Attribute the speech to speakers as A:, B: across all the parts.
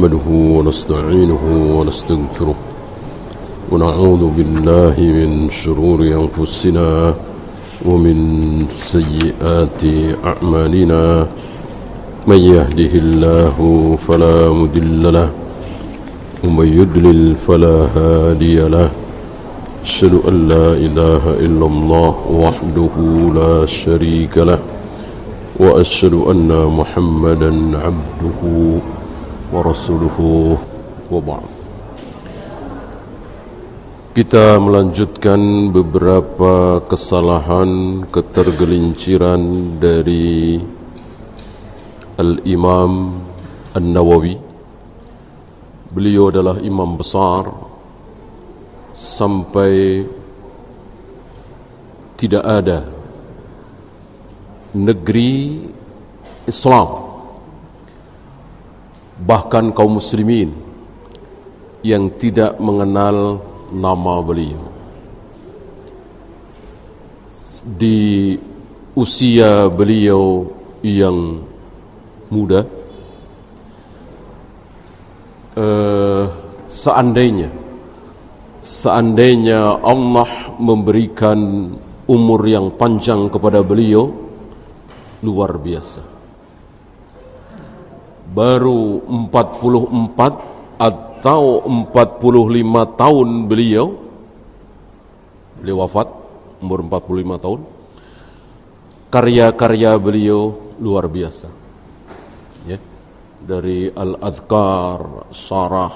A: نحمده ونستعينه ونستغفره ونعوذ بالله من شرور أنفسنا ومن سيئات أعمالنا من يهده الله فلا مضل له ومن يضلل فلا هادي له أشهد أن لا إله إلا الله وحده لا شريك له وأشهد أن محمدا عبده ورسوله وبعد. Kita melanjutkan beberapa kesalahan, ketergelinciran dari Al-Imam An-Nawawi. Beliau adalah imam besar sampai tidak ada negeri Islam, bahkan kaum muslimin yang tidak mengenal nama beliau. Di usia beliau yang muda, seandainya Allah memberikan umur yang panjang kepada beliau, luar biasa. Baru 44 atau 45 tahun beliau wafat, umur 45 tahun. Karya-karya beliau luar biasa, ya. Dari Al-Adhkar, Syarah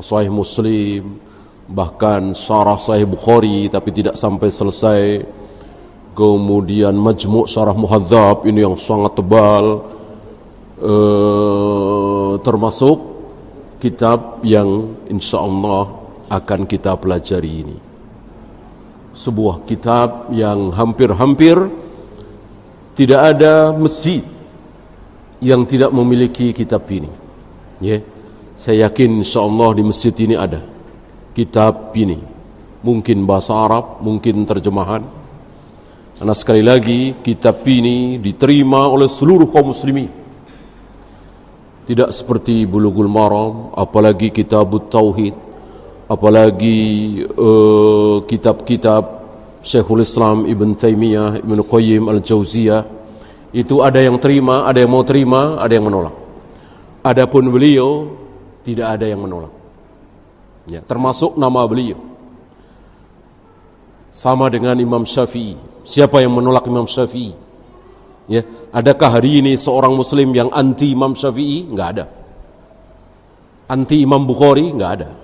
A: Sahih Muslim, bahkan Syarah Sahih Bukhari tapi tidak sampai selesai. Kemudian Majmu' Syarah Muhadzab, ini yang sangat tebal. Termasuk kitab yang insyaallah akan kita pelajari ini. Sebuah kitab yang hampir-hampir tidak ada masjid yang tidak memiliki kitab ini. Ya, saya yakin insyaallah di masjid ini ada kitab ini. Mungkin bahasa Arab, mungkin terjemahan. Karena sekali lagi kitab ini diterima oleh seluruh kaum muslimin. Tidak seperti Bulughul Maram, apalagi Kitabut Tauhid, apalagi kitab-kitab Syekhul Islam Ibn Taimiyah, Ibn Qayyim Al-Jauziyah. Itu ada yang terima, ada yang mau terima, ada yang menolak. Adapun beliau tidak ada yang menolak, ya, termasuk nama beliau. Sama dengan Imam Syafi'i. Siapa yang menolak Imam Syafi'i? Ya, adakah hari ini seorang muslim yang anti Imam Syafi'i? Enggak ada. Anti Imam Bukhari? Enggak ada.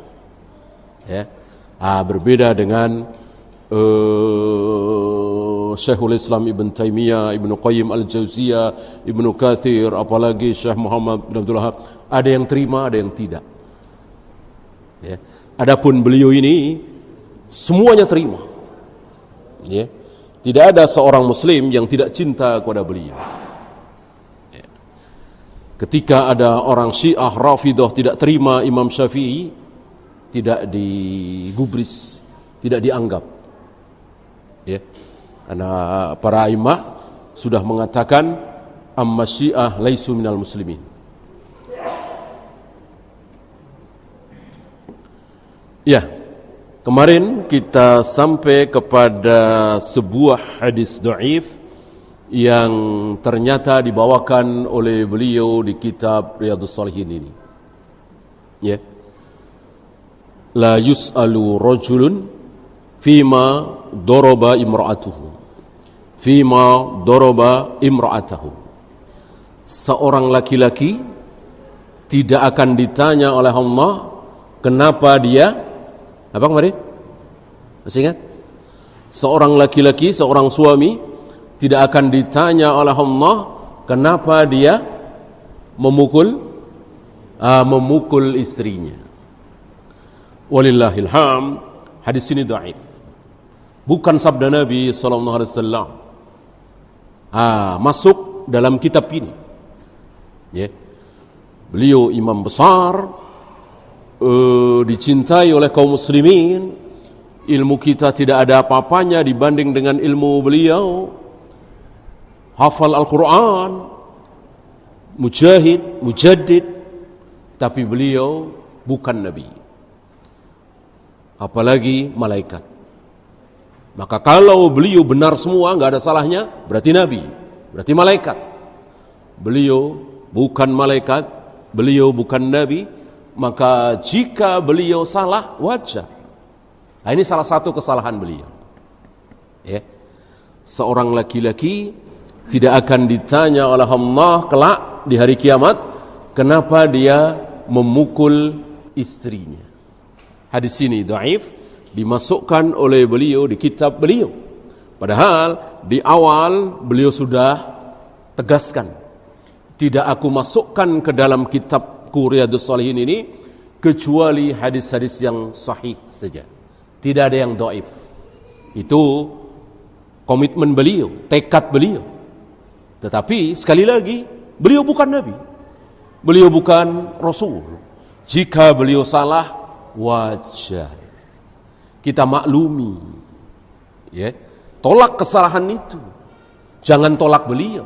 A: Ya. Berbeda dengan Syekhul Islam Ibn Taimiyah, Ibn Qayyim Al-Jauziyah, Ibn Katsir, apalagi Syekh Muhammad bin Abdul Wahhab. Ada yang terima, ada yang tidak. Ya. Adapun beliau ini semuanya terima. Ya. Tidak ada seorang muslim yang tidak cinta kepada beliau. Ketika ada orang Syiah Rafidah tidak terima Imam Syafi'i, tidak digubris, tidak dianggap. Ya. Karena para imam sudah mengatakan amma Syiah laisu minal muslimin. Ya. Kemarin kita sampai kepada sebuah hadis dhaif yang ternyata dibawakan oleh beliau di kitab Riyadhus Shalihin ini. Ya. La yus'alu rajulun fima daraba imra'atuhu. Fima daraba imra'atahu. Seorang laki-laki tidak akan ditanya oleh Allah kenapa dia apa kemarin? Masih ingat? Seorang laki-laki, seorang suami tidak akan ditanya oleh Allah kenapa dia memukul istrinya. Walillahil hamd, hadis ini dhaif. Bukan sabda Nabi sallallahu alaihi wasallam. Masuk dalam kitab ini. Ya. Beliau imam besar, dicintai oleh kaum muslimin. Ilmu kita tidak ada apa-apanya dibanding dengan ilmu beliau. Hafal Al-Quran, mujahid, mujaddid, tapi beliau bukan nabi, apalagi malaikat. Maka kalau beliau benar semua, nggak ada salahnya, berarti nabi, berarti malaikat. Beliau bukan malaikat, beliau bukan nabi, maka jika beliau salah, wajar. Nah, ini salah satu kesalahan beliau. Ya. Seorang laki-laki tidak akan ditanya oleh Allah kelak di hari kiamat, kenapa dia memukul istrinya. Hadis ini dhaif, dimasukkan oleh beliau di kitab beliau. Padahal di awal beliau sudah tegaskan, tidak aku masukkan ke dalam kitabku Riyadhus Shalihin ini kecuali hadis-hadis yang sahih saja. Tidak ada yang dhaif. Itu komitmen beliau, tekad beliau. Tetapi sekali lagi, beliau bukan nabi, beliau bukan rasul. Jika beliau salah, wajar, kita maklumi, ya. Tolak kesalahan itu, jangan tolak beliau,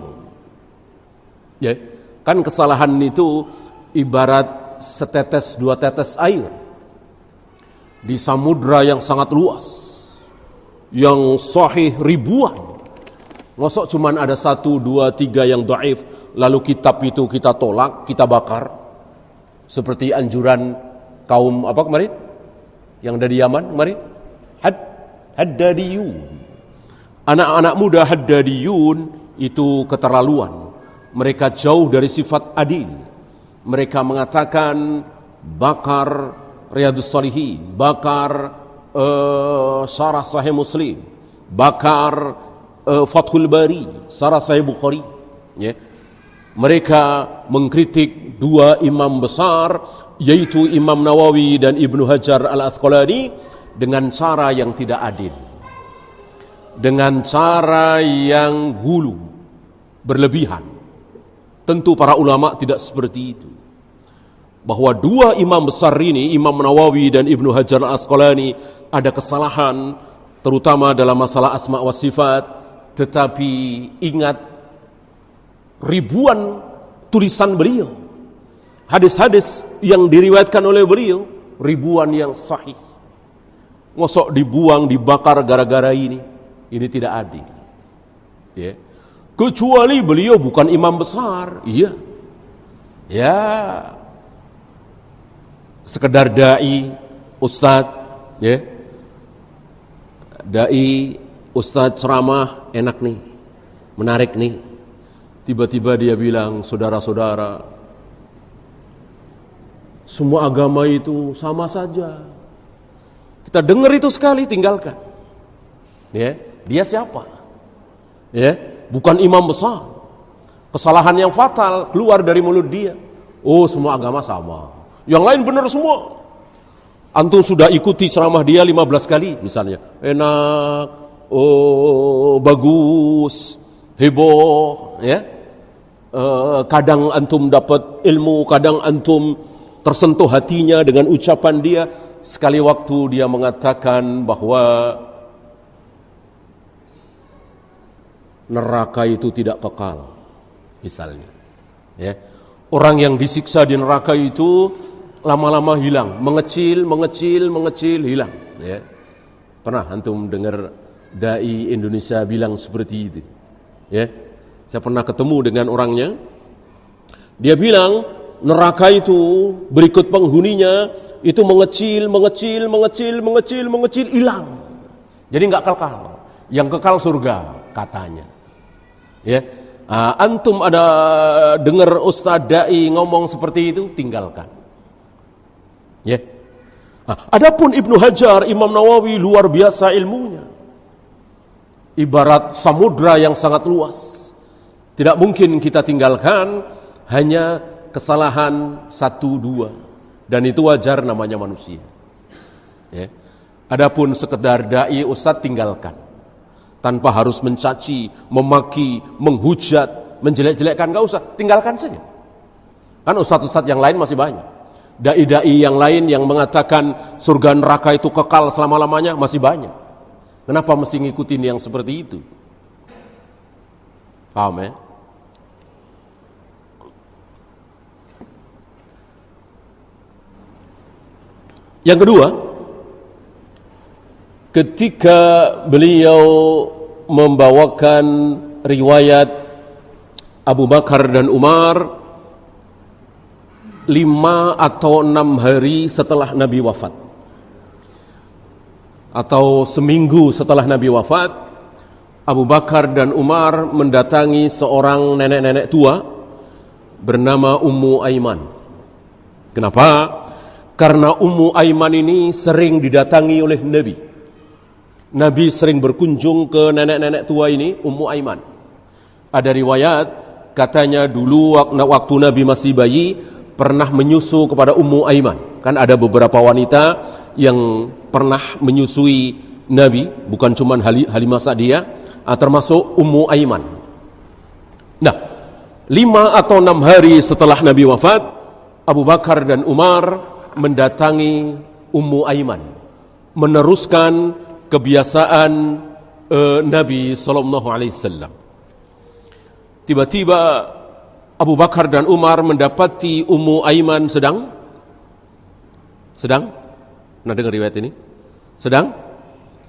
A: ya. Kan kesalahan itu ibarat setetes dua tetes air di samudra yang sangat luas, yang sahih ribuan. Mosok cuman ada 1, 2, 3 yang dhaif, lalu kitab itu kita tolak, kita bakar. Seperti anjuran kaum apa kemarin? Yang ada di Yaman kemarin? Haddadiyun. Anak-anak muda Haddadiyun itu keterlaluan. Mereka jauh dari sifat adil. Mereka mengatakan bakar Riyadhus Shalihin, bakar Syarah Sahih Muslim, bakar Fathul Bari, Syarah Sahih Bukhari, ya. Mereka mengkritik dua imam besar, yaitu Imam Nawawi dan Ibnu Hajar Al-Asqalani, dengan cara yang tidak adil, dengan cara yang gulu, berlebihan. Tentu para ulama tidak seperti itu. Bahwa dua imam besar ini, Imam Nawawi dan Ibnu Hajar Al-Asqalani, ada kesalahan terutama dalam masalah asma wa sifat. Tetapi ingat, ribuan tulisan beliau, hadis-hadis yang diriwayatkan oleh beliau, ribuan yang sahih. Ngosok dibuang, dibakar gara-gara ini tidak adil, ya. Kecuali beliau bukan imam besar, iya, ya, sekedar dai, ustadz, ya, dai, ustadz ceramah, enak nih, menarik nih. Tiba-tiba dia bilang, saudara-saudara, semua agama itu sama saja. Kita dengar itu sekali, tinggalkan. Ya, dia siapa? Ya, bukan imam besar. Kesalahan yang fatal keluar dari mulut dia. Oh, semua agama sama. Yang lain benar semua. Antum sudah ikuti ceramah dia 15 kali misalnya. Enak, oh bagus, heboh, ya. Kadang antum dapat ilmu, kadang antum tersentuh hatinya dengan ucapan dia. Sekali waktu dia mengatakan bahwa neraka itu tidak kekal, misalnya, ya. Orang yang disiksa di neraka itu lama-lama hilang, mengecil, hilang, ya. Pernah antum dengar dai Indonesia bilang seperti itu, ya? Saya pernah ketemu dengan orangnya. Dia bilang neraka itu berikut penghuninya itu mengecil, hilang. Jadi nggak kekal. Yang kekal surga katanya. Ya, antum ada dengar ustaz dai ngomong seperti itu, tinggalkan. Ya. Adapun Ibnu Hajar, Imam Nawawi luar biasa ilmunya. Ibarat samudra yang sangat luas. Tidak mungkin kita tinggalkan hanya kesalahan 1-2, dan itu wajar, namanya manusia. Ya. Adapun sekedar dai ustaz, tinggalkan. Tanpa harus mencaci, memaki, menghujat, menjelek-jelekkan, enggak usah, tinggalkan saja. Kan ustaz-ustaz yang lain masih banyak. Dai-dai yang lain yang mengatakan surga neraka itu kekal selama-lamanya masih banyak. Kenapa mesti ngikutin yang seperti itu? Paham, ya? Yang kedua, ketika beliau membawakan riwayat Abu Bakar dan Umar 5 atau 6 hari setelah Nabi wafat, atau seminggu setelah Nabi wafat, Abu Bakar dan Umar mendatangi seorang nenek-nenek tua bernama Ummu Aiman. Kenapa? Karena Ummu Aiman ini sering didatangi oleh Nabi. Nabi sering berkunjung ke nenek-nenek tua ini, Ummu Aiman. Ada riwayat katanya dulu waktu Nabi masih bayi pernah menyusu kepada Ummu Aiman. Kan ada beberapa wanita yang pernah menyusui Nabi, bukan cuma Halimah Sa'diyah, termasuk Ummu Aiman. Nah, 5 atau 6 hari setelah Nabi wafat, Abu Bakar dan Umar mendatangi Ummu Aiman, meneruskan kebiasaan Nabi SAW. Tiba-tiba Abu Bakar dan Umar mendapati Ummu Aiman sedang pernah dengar riwayat ini? Sedang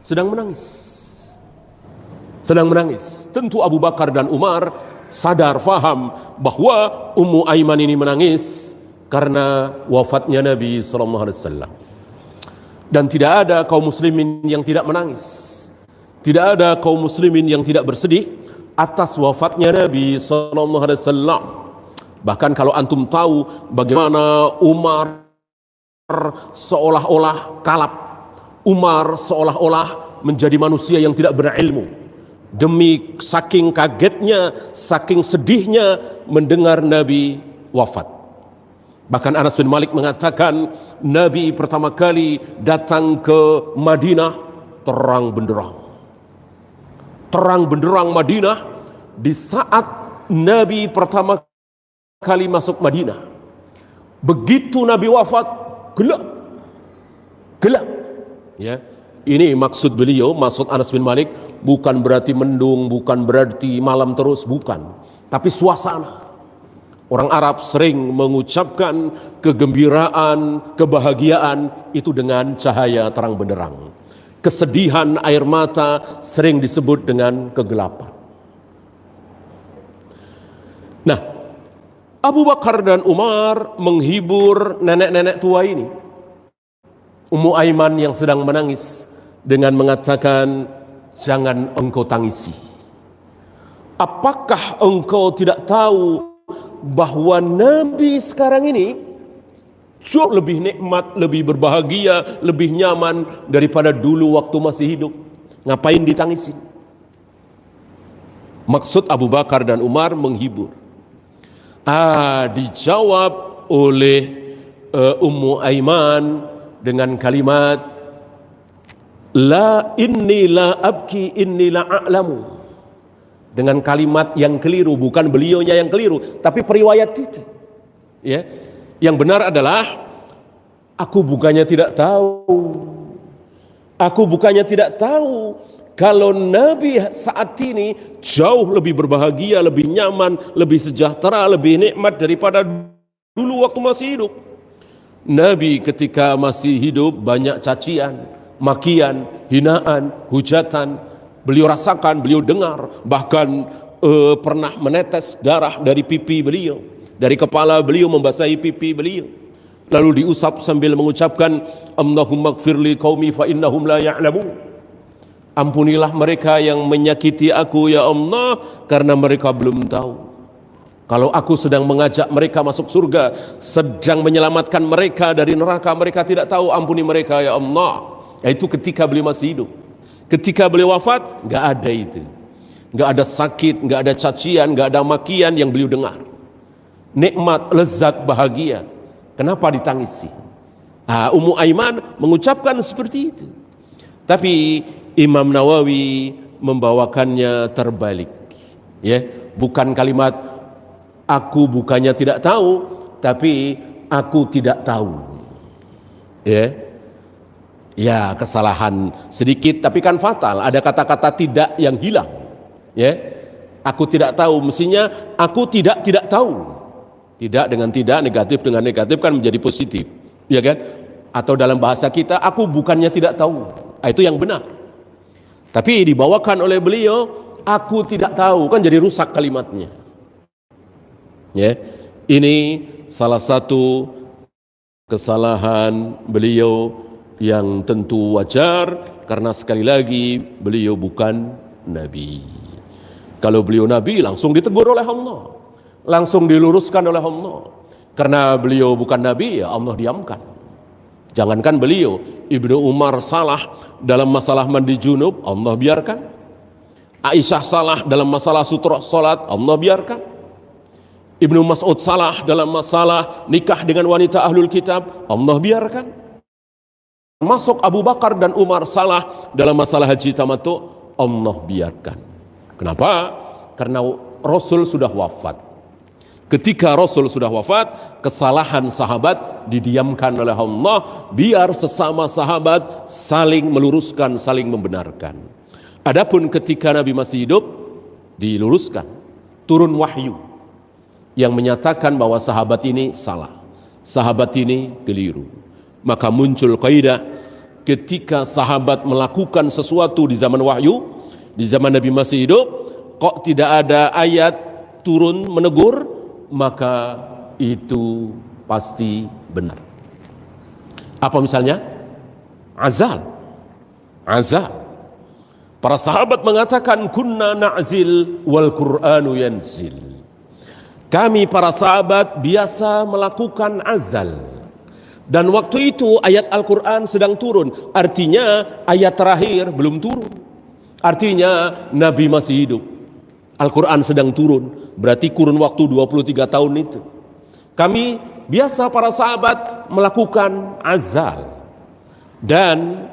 A: menangis. Sedang menangis. Tentu Abu Bakar dan Umar sadar, faham bahwa Ummu Aiman ini menangis karena wafatnya Nabi SAW. Dan tidak ada kaum muslimin yang tidak menangis. Tidak ada kaum muslimin yang tidak bersedih atas wafatnya Nabi SAW. Bahkan kalau antum tahu bagaimana Umar seolah-olah kalap, Umar seolah-olah menjadi manusia yang tidak berilmu, demi saking kagetnya, saking sedihnya mendengar Nabi wafat. Bahkan Anas bin Malik mengatakan Nabi pertama kali datang ke Madinah terang benderang Madinah di saat Nabi pertama kali masuk Madinah. Begitu Nabi wafat, gelap. Ya, ini maksud beliau, maksud Anas bin Malik bukan berarti mendung, bukan berarti malam terus, bukan. Tapi suasana. Orang Arab sering mengucapkan kegembiraan, kebahagiaan itu dengan cahaya terang benderang. Kesedihan, air mata sering disebut dengan kegelapan. Nah, Abu Bakar dan Umar menghibur nenek-nenek tua ini, Ummu Aiman yang sedang menangis, dengan mengatakan, jangan engkau tangisi. Apakah engkau tidak tahu bahwa Nabi sekarang ini jauh lebih nikmat, lebih berbahagia, lebih nyaman daripada dulu waktu masih hidup? Ngapain ditangisi? Maksud Abu Bakar dan Umar menghibur. Dijawab oleh Ummu Aiman dengan kalimat, la inni la abki inni la a'lamu. Dengan kalimat yang keliru, bukan beliaunya yang keliru, tapi periwayat itu. Ya, yang benar adalah aku bukannya tidak tahu kalau Nabi saat ini jauh lebih berbahagia, lebih nyaman, lebih sejahtera, lebih nikmat daripada dulu waktu masih hidup. Nabi ketika masih hidup banyak cacian, makian, hinaan, hujatan. Beliau rasakan, beliau dengar, bahkan pernah menetes darah dari pipi beliau, dari kepala beliau membasahi pipi beliau, lalu diusap sambil mengucapkan, Allahumma gfirli qaumi fa innahum la ya'lamun. Ampunilah mereka yang menyakiti aku ya Allah, karena mereka belum tahu. Kalau aku sedang mengajak mereka masuk surga, sedang menyelamatkan mereka dari neraka, mereka tidak tahu, ampuni mereka ya Allah. Itu ketika beliau masih hidup. Ketika beliau wafat, nggak ada itu, nggak ada sakit, nggak ada cacian, nggak ada makian yang beliau dengar. Nikmat, lezat, bahagia. Kenapa ditangisi? Ummu Aiman mengucapkan seperti itu. Tapi Imam Nawawi membawakannya terbalik. Ya, bukan kalimat aku bukannya tidak tahu, tapi aku tidak tahu. Ya, kesalahan sedikit tapi kan fatal. Ada kata-kata tidak yang hilang. Ya, aku tidak tahu, mestinya aku tidak tahu. Tidak dengan tidak, negatif dengan negatif kan menjadi positif. Ya kan? Atau dalam bahasa kita, aku bukannya tidak tahu. Itu yang benar. Tapi dibawakan oleh beliau, aku tidak tahu, kan jadi rusak kalimatnya. Ya, ini salah satu kesalahan beliau yang tentu wajar, karena sekali lagi beliau bukan Nabi. Kalau beliau Nabi, langsung ditegur oleh Allah, langsung diluruskan oleh Allah. Karena beliau bukan Nabi, ya Allah diamkan. Jangankan beliau, Ibnu Umar salah dalam masalah mandi junub, Allah biarkan. Aisyah salah dalam masalah sutra salat, Allah biarkan. Ibnu Mas'ud salah dalam masalah nikah dengan wanita ahlul kitab, Allah biarkan. Masuk Abu Bakar dan Umar salah dalam masalah haji tamattu, Allah biarkan. Kenapa? Karena Rasul sudah wafat. Ketika Rasul sudah wafat, kesalahan sahabat didiamkan oleh Allah, biar sesama sahabat saling meluruskan, saling membenarkan. Adapun ketika Nabi masih hidup, diluruskan, turun wahyu yang menyatakan bahwa sahabat ini salah, sahabat ini keliru. Maka muncul kaidah, ketika sahabat melakukan sesuatu di zaman wahyu, di zaman Nabi masih hidup, kok tidak ada ayat turun menegur, maka itu pasti benar. Apa misalnya? Azal. Para sahabat mengatakan, kunna na'zil wal Qur'anu yanzil. Kami para sahabat biasa melakukan azal. Dan waktu itu ayat Al-Quran sedang turun. Artinya ayat terakhir belum turun. Artinya Nabi masih hidup, Al-Quran sedang turun. Berarti kurun waktu 23 tahun itu. Kami biasa para sahabat melakukan azal. Dan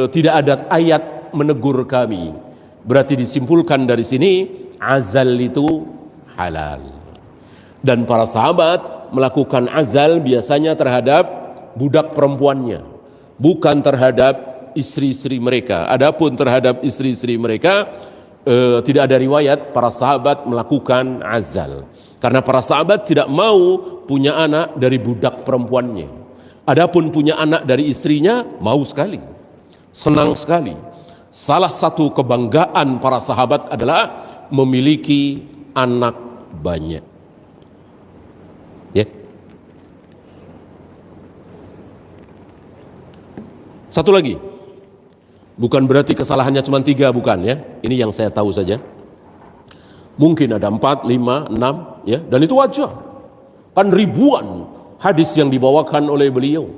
A: tidak ada ayat menegur kami. Berarti disimpulkan dari sini, azal itu halal. Dan para sahabat melakukan azal biasanya terhadap budak perempuannya, bukan terhadap istri-istri mereka. Adapun terhadap istri-istri mereka, tidak ada riwayat para sahabat melakukan azal, karena para sahabat tidak mau punya anak dari budak perempuannya. Adapun punya anak dari istrinya, mau sekali, senang sekali. Salah satu kebanggaan para sahabat adalah memiliki anak banyak. Ya. Satu lagi, bukan berarti kesalahannya cuma 3, bukan ya. Ini yang saya tahu saja. Mungkin ada 4, 5, 6 ya, dan itu wajar. Kan ribuan hadis yang dibawakan oleh beliau.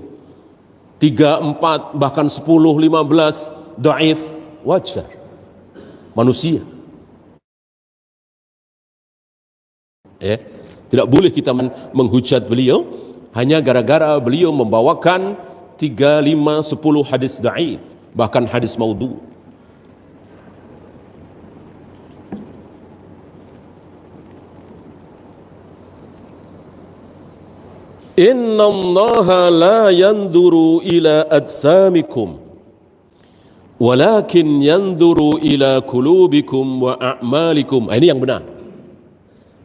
A: 3, 4, bahkan 10, 15 dhaif, wajar. Manusia. Ya, tidak boleh kita menghujat beliau hanya gara-gara beliau membawakan 3, 5, 10 hadis dhaif, bahkan hadis maudhu. Inna Allaha la yanzuru ila ajsamikum walakin yanzuru ila qulubikum wa a'malikum. Ini yang benar.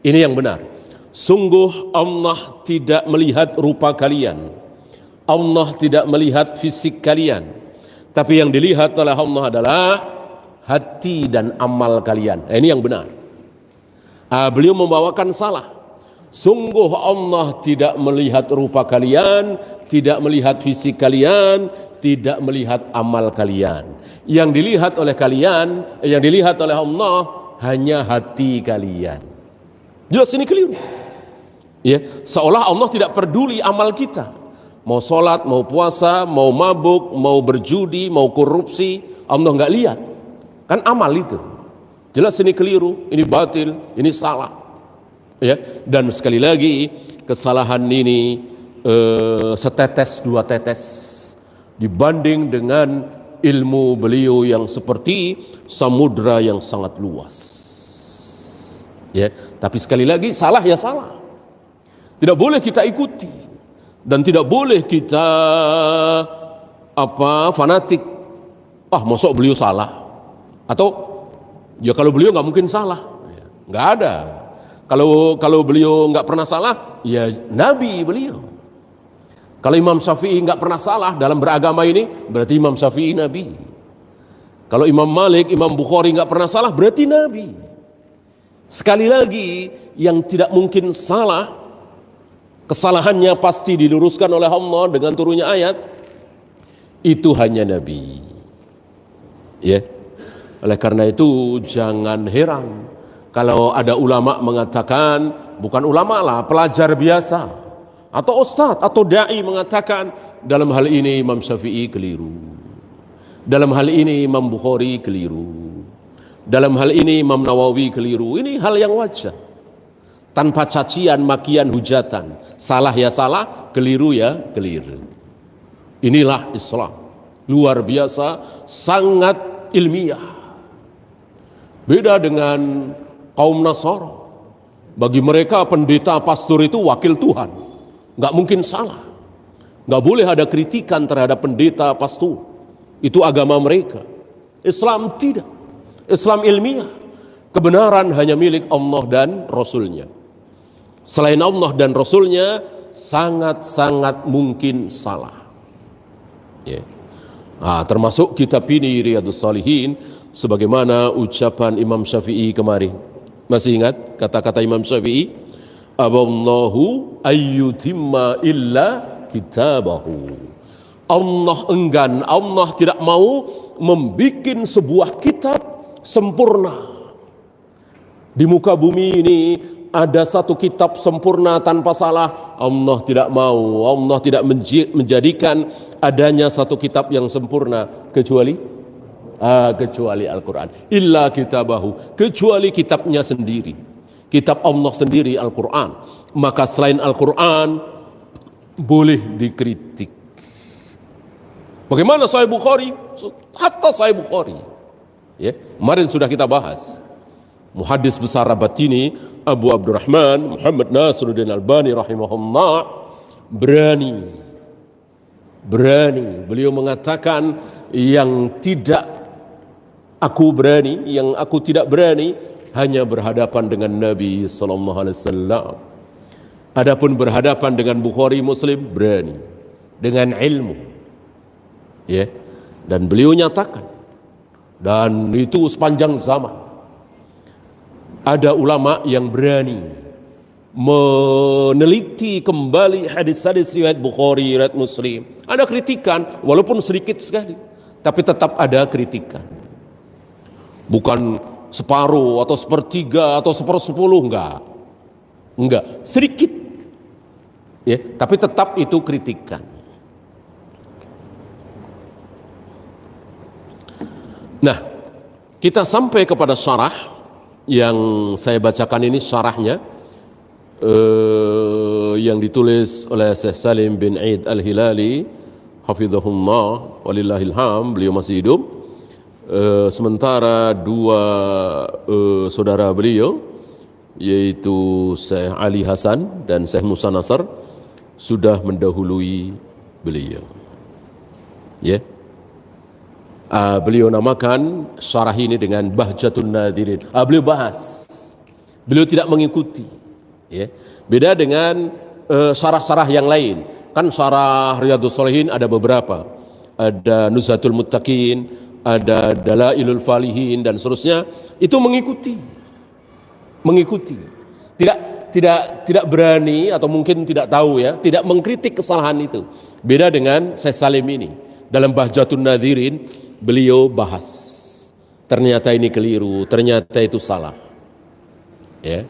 A: Ini yang benar. Sungguh Allah tidak melihat rupa kalian, Allah tidak melihat fisik kalian, tapi yang dilihat oleh Allah adalah hati dan amal kalian. Ini yang benar. Beliau membawakan salah. Sungguh Allah tidak melihat rupa kalian, tidak melihat fisik kalian, tidak melihat amal kalian. Yang dilihat oleh kalian, yang dilihat oleh Allah hanya hati kalian. Jelas ini keliru. Ya, seolah Allah tidak peduli amal kita. Mau sholat, mau puasa, mau mabuk, mau berjudi, mau korupsi, Allah nggak lihat. Kan amal itu. Jelas ini keliru, ini batil, ini salah. Ya, dan sekali lagi kesalahan ini setetes 2 tetes dibanding dengan ilmu beliau yang seperti samudra yang sangat luas. Ya, tapi sekali lagi salah ya salah. Tidak boleh kita ikuti dan tidak boleh kita fanatik. Masuk beliau salah, atau ya kalau beliau nggak mungkin salah, nggak ada. Kalau beliau nggak pernah salah, ya Nabi beliau. Kalau Imam Syafi'i nggak pernah salah dalam beragama ini, berarti Imam Syafi'i Nabi. Kalau Imam Malik, Imam Bukhari nggak pernah salah, berarti Nabi. Sekali lagi, yang tidak mungkin salah, kesalahannya pasti diluruskan oleh Allah dengan turunnya ayat, itu hanya Nabi. Ya. Oleh karena itu jangan heran kalau ada ulama mengatakan, bukan ulama lah, pelajar biasa atau ustadz atau dai mengatakan dalam hal ini Imam Syafi'i keliru, dalam hal ini Imam Bukhari keliru, dalam hal ini Imam Nawawi keliru. Ini hal yang wajar, tanpa cacian, makian, hujatan. Salah ya salah, keliru ya keliru. Inilah Islam, luar biasa, sangat ilmiah. Beda dengan kaum Nasara. Bagi mereka pendeta pastor itu wakil Tuhan, nggak mungkin salah. Nggak boleh ada kritikan terhadap pendeta pastor. Itu agama mereka. Islam tidak. Islam ilmiah. Kebenaran hanya milik Allah dan Rasulnya. Selain Allah dan Rasulnya, sangat-sangat mungkin salah. Ya. Termasuk kitab ini Riyadhus Shalihin, sebagaimana ucapan Imam Syafi'i kemarin. Masih ingat kata-kata Imam Syafi'i? Aballahu ayyutimma illa kitabahu. Allah enggan, Allah tidak mau membikin sebuah kitab sempurna. Di muka bumi ini ada satu kitab sempurna tanpa salah, Allah tidak mau. Allah tidak menjadikan adanya satu kitab yang sempurna kecuali Al-Quran. Illa kitabahu, kecuali kitabnya sendiri, kitab Allah sendiri, Al-Quran. Maka selain Al-Quran boleh dikritik. Bagaimana Sahih Bukhari? Hatta Sahih Bukhari, ya, kemarin sudah kita bahas. Muhaddis besar Rabatini Abu Abdurrahman Muhammad Nasiruddin Albani rahimahullah berani beliau mengatakan, yang aku tidak berani hanya berhadapan dengan Nabi sallallahu alaihi wasallam. Adapun berhadapan dengan Bukhari Muslim berani dengan ilmu. Ya. Dan beliau nyatakan, dan itu sepanjang zaman ada ulama yang berani meneliti kembali hadis-hadis riwayat Bukhari, riwayat Muslim. Ada kritikan, walaupun sedikit sekali, tapi tetap ada kritikan. Bukan separuh atau sepertiga atau sepersepuluh, enggak, sedikit, ya, tapi tetap itu kritikan. Nah, kita sampai kepada syarah yang saya bacakan ini, syarahnya yang ditulis oleh Syekh Salim bin Eid Al-Hilali hafizahullah walillahilham, beliau masih hidup. Sementara dua saudara beliau, yaitu Syekh Ali Hasan dan Syekh Musa Nasr, sudah mendahului beliau. Ya. Beliau namakan syarah ini dengan Bahjatun Nadirin. Beliau bahas, beliau tidak mengikuti, ya. Beda dengan syarah-syarah yang lain. Kan syarah Riyadhus Shalihin ada beberapa, ada Nuzhatul Muttaqin, ada Dalailul Falihin dan seterusnya. Itu mengikuti, tidak berani atau mungkin tidak tahu, ya, tidak mengkritik kesalahan itu. Beda dengan Syekh Salim ini, dalam Bahjatun Nadirin beliau bahas, ternyata ini keliru, ternyata itu salah, ya.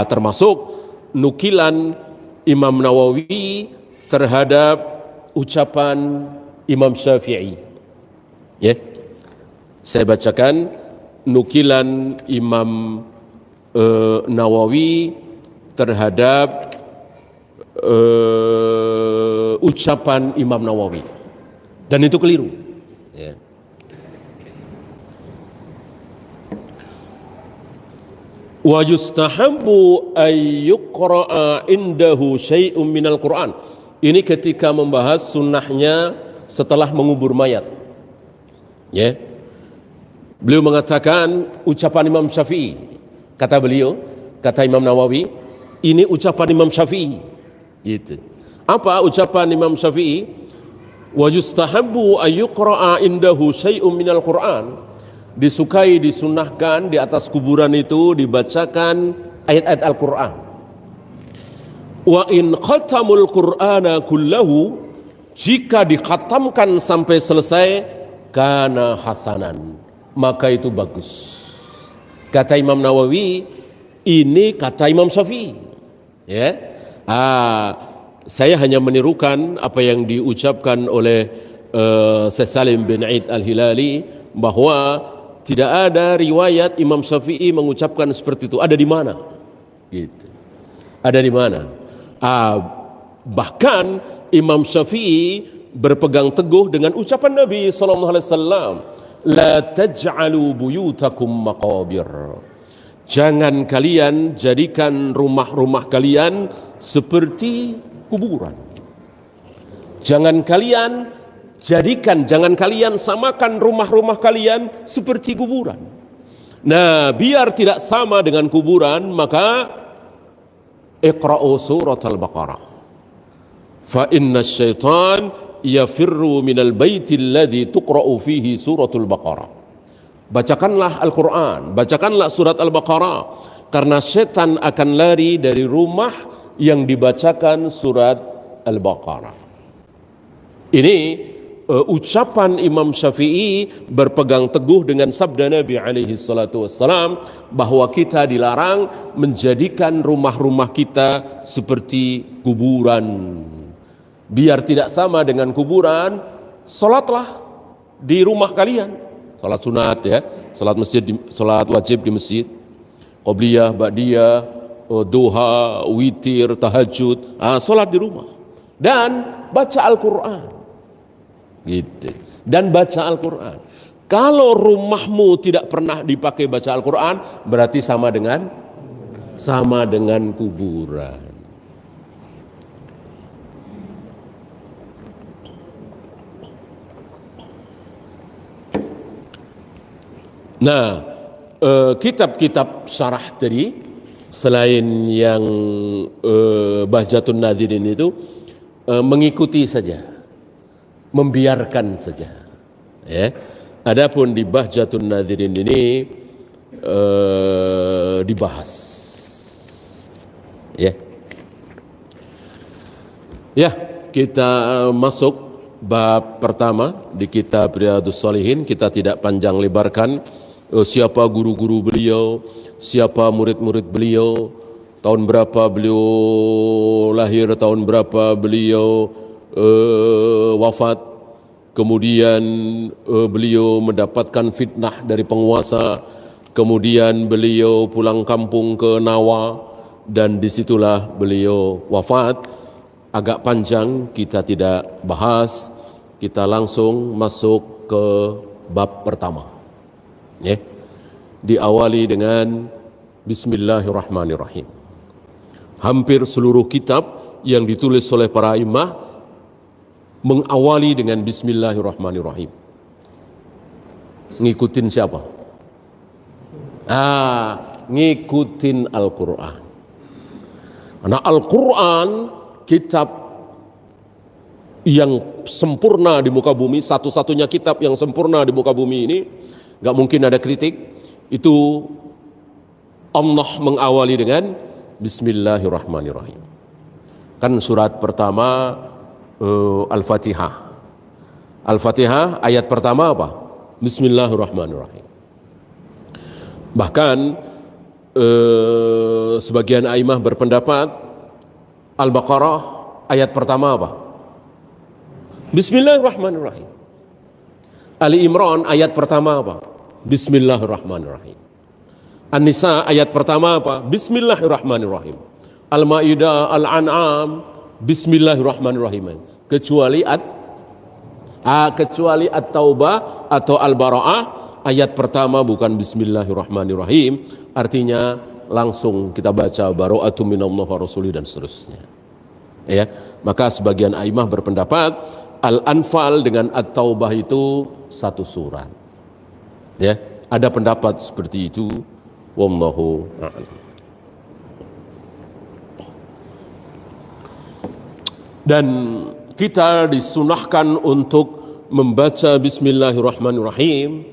A: Termasuk nukilan Imam Nawawi terhadap ucapan Imam Syafi'i, ya. Saya bacakan nukilan Imam Nawawi terhadap ucapan Imam Nawawi, dan itu keliru, ya. Wa yustahabbu ay yuqra'a indahu syai'un minal Qur'an. Ini ketika membahas sunnahnya setelah mengubur mayat, ya. Beliau mengatakan ucapan Imam Syafi'i, kata beliau, kata Imam Nawawi, ini ucapan Imam Syafi'i, gitu. Apa ucapan Imam Syafi'i? Wa yustahabbu ayyuqra'a indahu syai'un minal Qur'an. Disukai, disunahkan di atas kuburan itu dibacakan ayat-ayat Al-Qur'an. Wa in khatamul Qur'ana kullahu, jika dikhatamkan sampai selesai, kana hasanan, maka itu bagus. Kata Imam Nawawi, ini kata Imam Syafi'i. Ya. Saya hanya menirukan apa yang diucapkan oleh Syekh Salim bin Aid Al-Hilali, bahwa tidak ada riwayat Imam Syafi'i mengucapkan seperti itu. Ada di mana? Gitu. Ada di mana? Bahkan Imam Syafi'i berpegang teguh dengan ucapan Nabi sallallahu alaihi wasallam, la taj'alu buyutakum maqabir. Jangan kalian jadikan rumah-rumah kalian seperti kuburan. Jangan kalian samakan rumah-rumah kalian seperti kuburan. Nah, biar tidak sama dengan kuburan, maka iqra'u surat Al-Baqarah. Fa inna syaitan yafirru minal baiti alladhi tuqra'u fihi suratul Baqarah. Bacakanlah Al-Quran, bacakanlah surat Al-Baqarah, karena setan akan lari dari rumah yang dibacakan surat Al-Baqarah. Ini ucapan Imam Syafi'i berpegang teguh dengan sabda Nabi alaihi salatu wassalam, bahwa kita dilarang menjadikan rumah-rumah kita seperti kuburan. Biar tidak sama dengan kuburan, salatlah di rumah kalian. Salat sunat, ya, salat masjid, salat wajib di masjid, qobliyah, ba'diyah, duha, witir, tahajud, salat di rumah, dan baca Al-Quran, gitu. Dan baca Al-Quran. Kalau rumahmu tidak pernah dipakai baca Al-Quran, berarti sama dengan kuburan. Nah, kitab-kitab syarah tadi, selain yang Bahjatun Nazirin itu, mengikuti saja, membiarkan saja. Ya. Adapun di Bahjatun Nazirin ini dibahas. Ya. Ya, kita masuk bab pertama di kitab Riyadhus Shalihin. Kita tidak panjang lebarkan siapa guru-guru beliau, siapa murid-murid beliau, tahun berapa beliau lahir, tahun berapa beliau wafat, kemudian beliau mendapatkan fitnah dari penguasa, kemudian beliau pulang kampung ke Nawa, dan disitulah beliau wafat. Agak panjang, kita tidak bahas, kita langsung masuk ke bab pertama. Ya. Diawali dengan Bismillahirrahmanirrahim. Hampir seluruh kitab yang ditulis oleh para imam mengawali dengan Bismillahirrahmanirrahim. Ngikutin siapa? Ngikutin Al-Quran. Karena Al-Quran kitab yang sempurna di muka bumi, satu-satunya kitab yang sempurna di muka bumi ini, gak mungkin ada kritik. Itu Allah mengawali dengan Bismillahirrahmanirrahim. Kan surat pertama Al-Fatihah. Al-Fatihah ayat pertama apa? Bismillahirrahmanirrahim. Bahkan sebagian aimah berpendapat Al-Baqarah ayat pertama apa? Bismillahirrahmanirrahim. Ali Imran ayat pertama apa? Bismillahirrahmanirrahim. An-Nisa ayat pertama apa? Bismillahirrahmanirrahim. Al-Maidah, Al-An'am, Bismillahirrahmanirrahim. Kecuali At-Taubah atau Al-Bara'ah, ayat pertama bukan Bismillahirrahmanirrahim, artinya langsung kita baca bara'atu minallah wa rasulih dan seterusnya. Ya, maka sebagian aimah berpendapat Al-Anfal dengan At-Taubah itu satu surat. Ya, ada pendapat seperti itu, wallahu a'lam. Dan kita disunahkan untuk membaca Bismillahirrahmanirrahim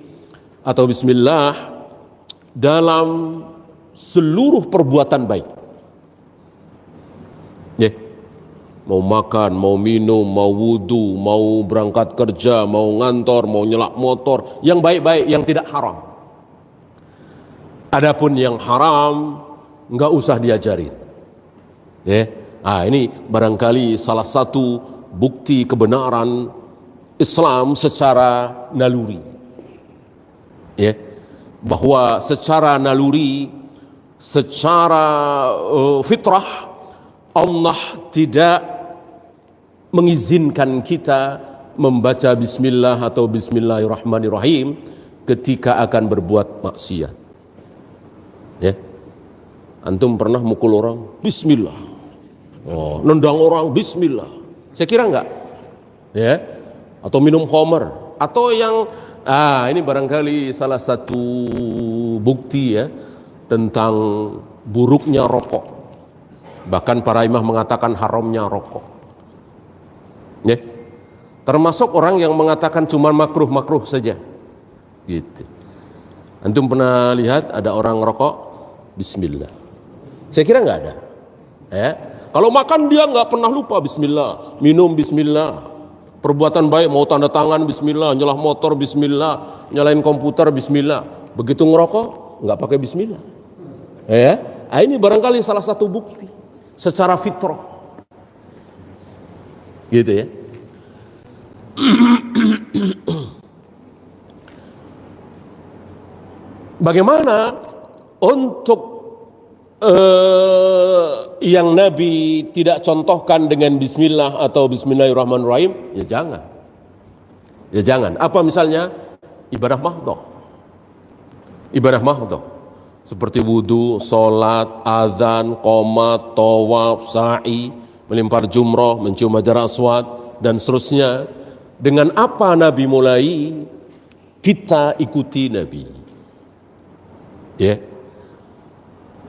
A: atau Bismillah dalam seluruh perbuatan baik. Ya, mau makan, mau minum, mau wudu, mau berangkat kerja, mau ngantor, mau nyelak motor, yang baik-baik, yang tidak haram. Adapun yang haram nggak usah diajarin. Ya, ini barangkali salah satu bukti kebenaran Islam secara naluri. Ya, bahwa secara naluri, secara fitrah, Allah tidak mengizinkan kita membaca Bismillah atau Bismillahirrahmanirrahim ketika akan berbuat maksiat. Ya, antum pernah mukul orang? Bismillah. Nendang orang? Bismillah. Saya kira enggak. Ya, atau minum khamar, atau yang ini barangkali salah satu bukti ya tentang buruknya rokok. Bahkan para imam mengatakan haramnya rokok. Ya, termasuk orang yang mengatakan cuma makruh saja. Gitu. Antum pernah lihat ada orang rokok? Bismillah. Saya kira nggak ada. Ya. Kalau makan dia nggak pernah lupa Bismillah, minum Bismillah, perbuatan baik mau tanda tangan Bismillah, nyelah motor Bismillah, nyalain komputer Bismillah. Begitu ngerokok nggak pakai Bismillah. Ya. Ini barangkali salah satu bukti secara fitrah. Gitu ya. Bagaimana untuk yang Nabi tidak contohkan dengan Bismillah atau Bismillahirrahmanirrahim? Ya jangan. Apa misalnya? Ibadah mahdoh. Seperti wudu, sholat, azan, qomat, tawaf, sa'i, melempar jumroh, mencium hajar aswad, dan seterusnya. Dengan apa Nabi mulai? Kita ikuti Nabi. Ya.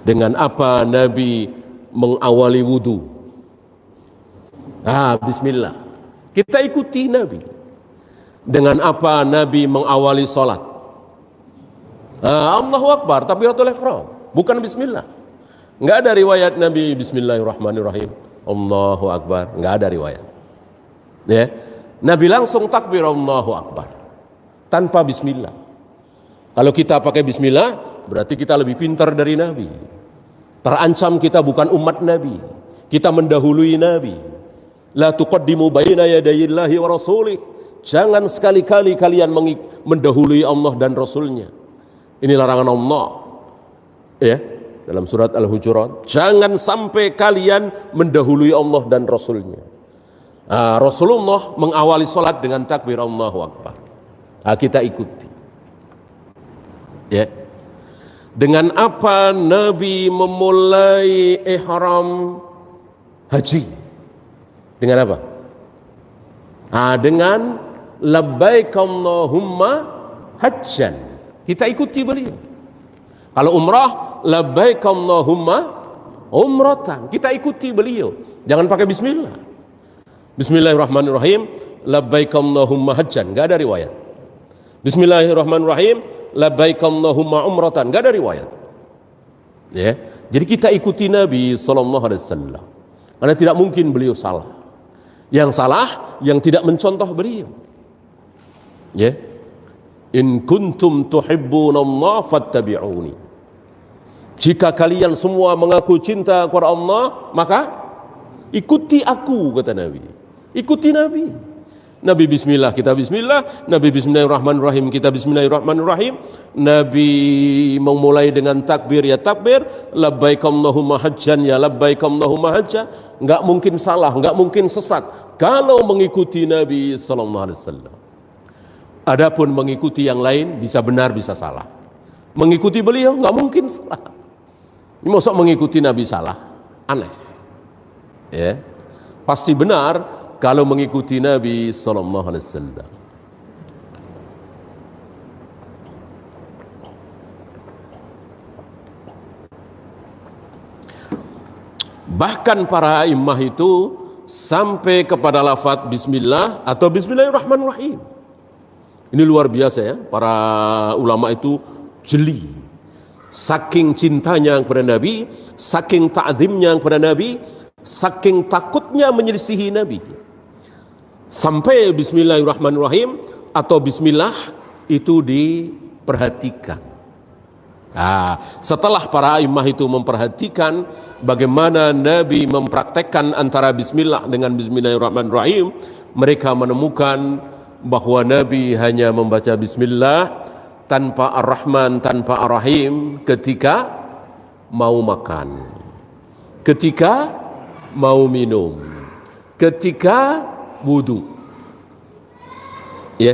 A: Dengan apa Nabi mengawali wudu? Bismillah. Kita ikuti Nabi. Dengan apa Nabi mengawali sholat? Allahu Akbar, takbiratul ihram, bukan Bismillah. Enggak ada riwayat Nabi Bismillahirrahmanirrahim, Allahu Akbar, enggak ada riwayat. Ya, Nabi langsung takbir Allahu Akbar tanpa Bismillah. Kalau kita pakai Bismillah, berarti kita lebih pintar dari Nabi. Terancam kita bukan umat Nabi, kita mendahului Nabi. La tuqaddimu baina yadayillahi wa rasulih. Jangan sekali-kali kalian mendahului Allah dan Rasulnya. Ini larangan Allah. Ya, dalam surat Al-Hujurat, jangan sampai kalian mendahului Allah dan Rasulnya. Rasulullah mengawali salat dengan takbir Allahu Akbar. Kita ikuti. Ya. Dengan apa Nabi memulai ihram haji? Dengan apa? Dengan labbaik Allahumma hajjan. Kita ikuti beliau. Kalau umrah, labbaik Allahumma umratan. Kita ikuti beliau. Jangan pakai bismillah. Bismillahirrahmanirrahim, labbaik Allahumma hajjan. Enggak ada riwayat. Bismillahirrahmanirrahim, labbaik Allahumma umratan. Enggak ada riwayat. Ya. Jadi kita ikuti Nabi sallallahu alaihi wasallam. Karena tidak mungkin beliau salah. Yang salah yang tidak mencontoh beliau. Ya. In kuntum tuhibbunallaha fattabi'uni. Jika kalian semua mengaku cinta kepada Allah, maka ikuti aku, kata Nabi. Ikuti Nabi. Nabi bismillah, kita bismillah. Nabi bismillahirrahmanirrahim, kita bismillahirrahmanirrahim. Nabi memulai dengan takbir, ya takbir. Labbaik Allahumma hajjan, ya labbaik Allahumma hajjan. Enggak mungkin salah, enggak mungkin sesat kalau mengikuti Nabi sallallahu alaihi wasallam. Adapun mengikuti yang lain bisa benar bisa salah. Mengikuti beliau enggak mungkin salah. Ini maksud mengikuti Nabi salah? Aneh. Ya. Pasti benar kalau mengikuti Nabi sallallahu alaihi wasallam. Bahkan para imam itu sampai kepada lafaz bismillah atau bismillahirrahmanirrahim. Ini luar biasa ya, para ulama itu jeli. Saking cintanya kepada Nabi, saking ta'zimnya kepada Nabi, saking takutnya menyelisihi Nabi. Sampai bismillahirrahmanirrahim atau bismillah itu diperhatikan. Setelah para imam itu memperhatikan bagaimana Nabi mempraktekkan antara bismillah dengan bismillahirrahmanirrahim, mereka menemukan bahwa Nabi hanya membaca bismillah tanpa ar-Rahman, tanpa ar-Rahim ketika mau makan, ketika mau minum, ketika wudu, ya.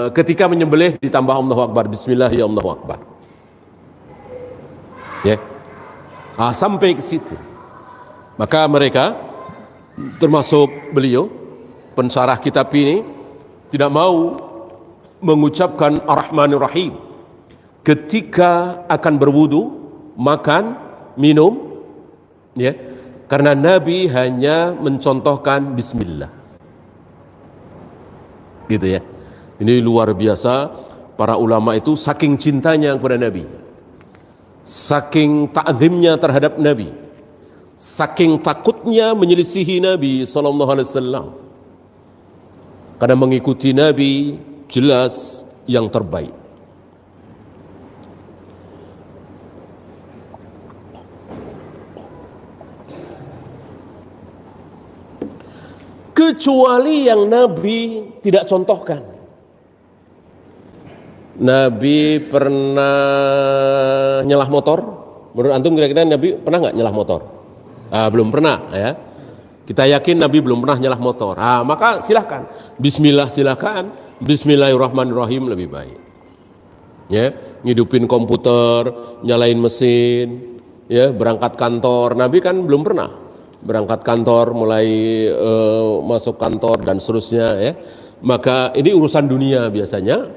A: Ketika menyembelih ditambah Allahu Akbar, bismillah ya Allahu Akbar, ya. Sampai ke situ. Maka mereka, termasuk beliau pensyarah kitab ini, tidak mau mengucapkan ar-Rahmanir-Rahim ketika akan berwudu, makan, minum, ya, karena Nabi hanya mencontohkan bismillah, gitu ya. Ini luar biasa, para ulama itu saking cintanya kepada Nabi, saking ta'zimnya terhadap Nabi, saking takutnya menyelisihi Nabi sallallahu alaihi wasallam, karena mengikuti Nabi jelas yang terbaik. Kecuali yang Nabi tidak contohkan. Nabi pernah nyelah motor? Menurut antum kira-kira Nabi pernah nggak nyelah motor? Belum pernah, ya. Kita yakin Nabi belum pernah nyelah motor. Maka silahkan, bismillah silahkan, bismillahirrahmanirrahim lebih baik. Ya, ngidupin komputer, nyalain mesin, ya, berangkat kantor. Nabi kan belum pernah berangkat kantor, mulai masuk kantor dan seterusnya, ya. Maka ini urusan dunia biasanya,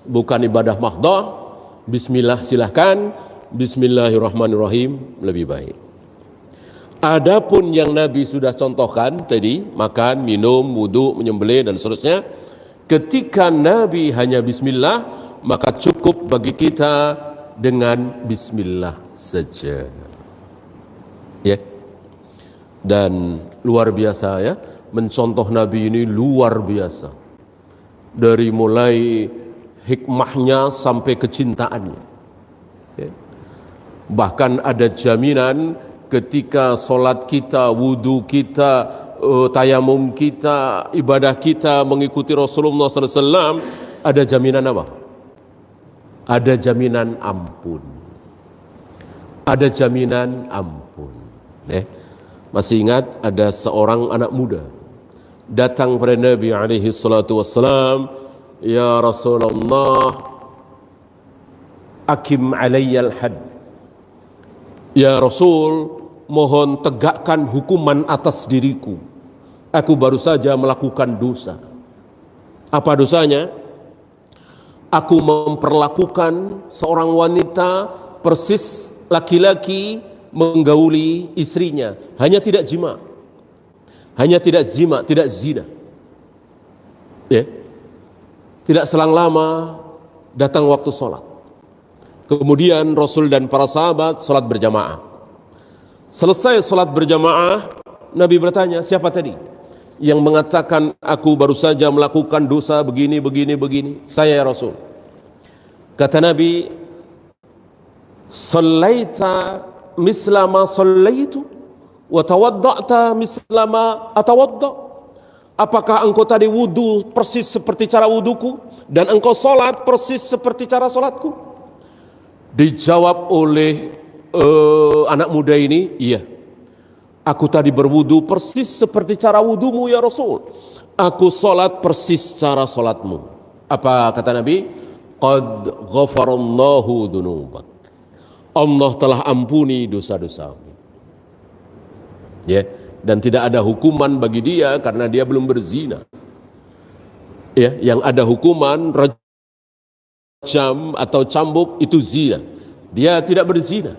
A: bukan ibadah mahdoh. Bismillah silahkan, bismillahirrahmanirrahim lebih baik. Adapun yang Nabi sudah contohkan tadi, makan, minum, wudu, menyembelih dan seterusnya, ketika Nabi hanya bismillah, maka cukup bagi kita dengan bismillah saja, ya. Dan luar biasa, ya, mencontoh Nabi ini luar biasa, dari mulai hikmahnya sampai kecintaannya, ya. Bahkan ada jaminan ketika solat kita, wudu kita, tayamum kita, ibadah kita mengikuti Rasulullah SAW, ada jaminan apa? Ada jaminan ampun. Ada jaminan ampun. Masih ingat ada seorang anak muda datang pada Nabi alaihi salatu wassalam, ya Rasulullah, akim alayyal had. Ya Rasul, mohon tegakkan hukuman atas diriku. Aku baru saja melakukan dosa. Apa dosanya? Aku memperlakukan seorang wanita persis laki-laki menggauli istrinya, hanya tidak jima, tidak zina, ya. Tidak selang lama datang waktu sholat. Kemudian Rasul dan para sahabat sholat berjamaah. Selesai sholat berjamaah, Nabi bertanya, siapa tadi yang mengatakan aku baru saja melakukan dosa begini. Saya, ya Rasul. Kata Nabi, sallaita misla ma sallaitu wa tawadda'ta misla ma atawadda'. Apakah engkau tadi wudu persis seperti cara wuduku, dan engkau sholat persis seperti cara sholatku? Dijawab oleh anak muda ini, iya, aku tadi berwudu persis seperti cara wudumu ya Rasul. Aku sholat persis cara sholatmu. Apa kata Nabi? Qad ghafarallahu dzunubak. Allah telah ampuni dosa-dosamu. Ya, dan tidak ada hukuman bagi dia karena dia belum berzina. Ya, yang ada hukuman rajam atau cambuk itu zina. Dia tidak berzina.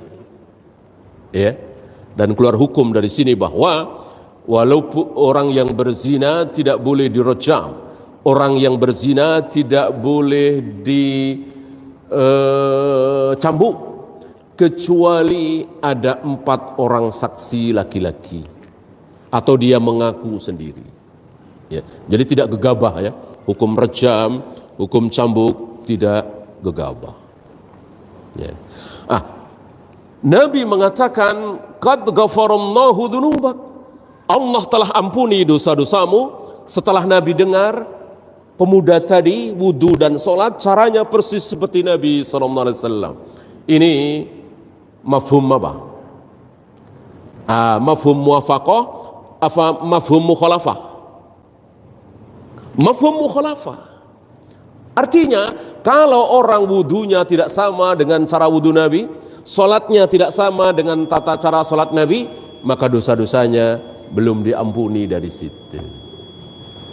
A: Ya. Dan keluar hukum dari sini bahwa walaupun orang yang berzina tidak boleh direjam, orang yang berzina tidak boleh dicambuk, kecuali ada 4 orang saksi laki-laki atau dia mengaku sendiri. Ya, jadi tidak gegabah ya, hukum rejam, hukum cambuk tidak gegabah. Ya. Nabi mengatakan, qad ghafarallahu dzunubak. Allah telah ampuni dosa-dosamu. Setelah Nabi dengar pemuda tadi wudu dan solat, caranya persis seperti Nabi SAW. Ini mafhum apa? Mafhum muwafaqah apa mafhum mukhalafah? Mafhum mukhalafah. Artinya kalau orang wudunya tidak sama dengan cara wudu Nabi, solatnya tidak sama dengan tata cara solat Nabi, maka dosa-dosanya belum diampuni dari situ.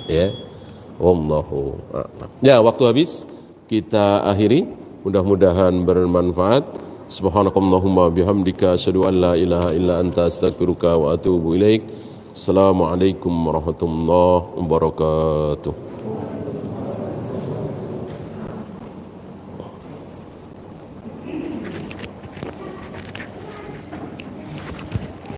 A: Ya, wallahu a'lam. Ya, waktu habis, kita akhiri. Mudah-mudahan bermanfaat. Subhanakallahumma bihamdika asyhadu an la ilaha illa anta astaghfiruka wa atubu ilaik. Assalamualaikum warahmatullahi wabarakatuh.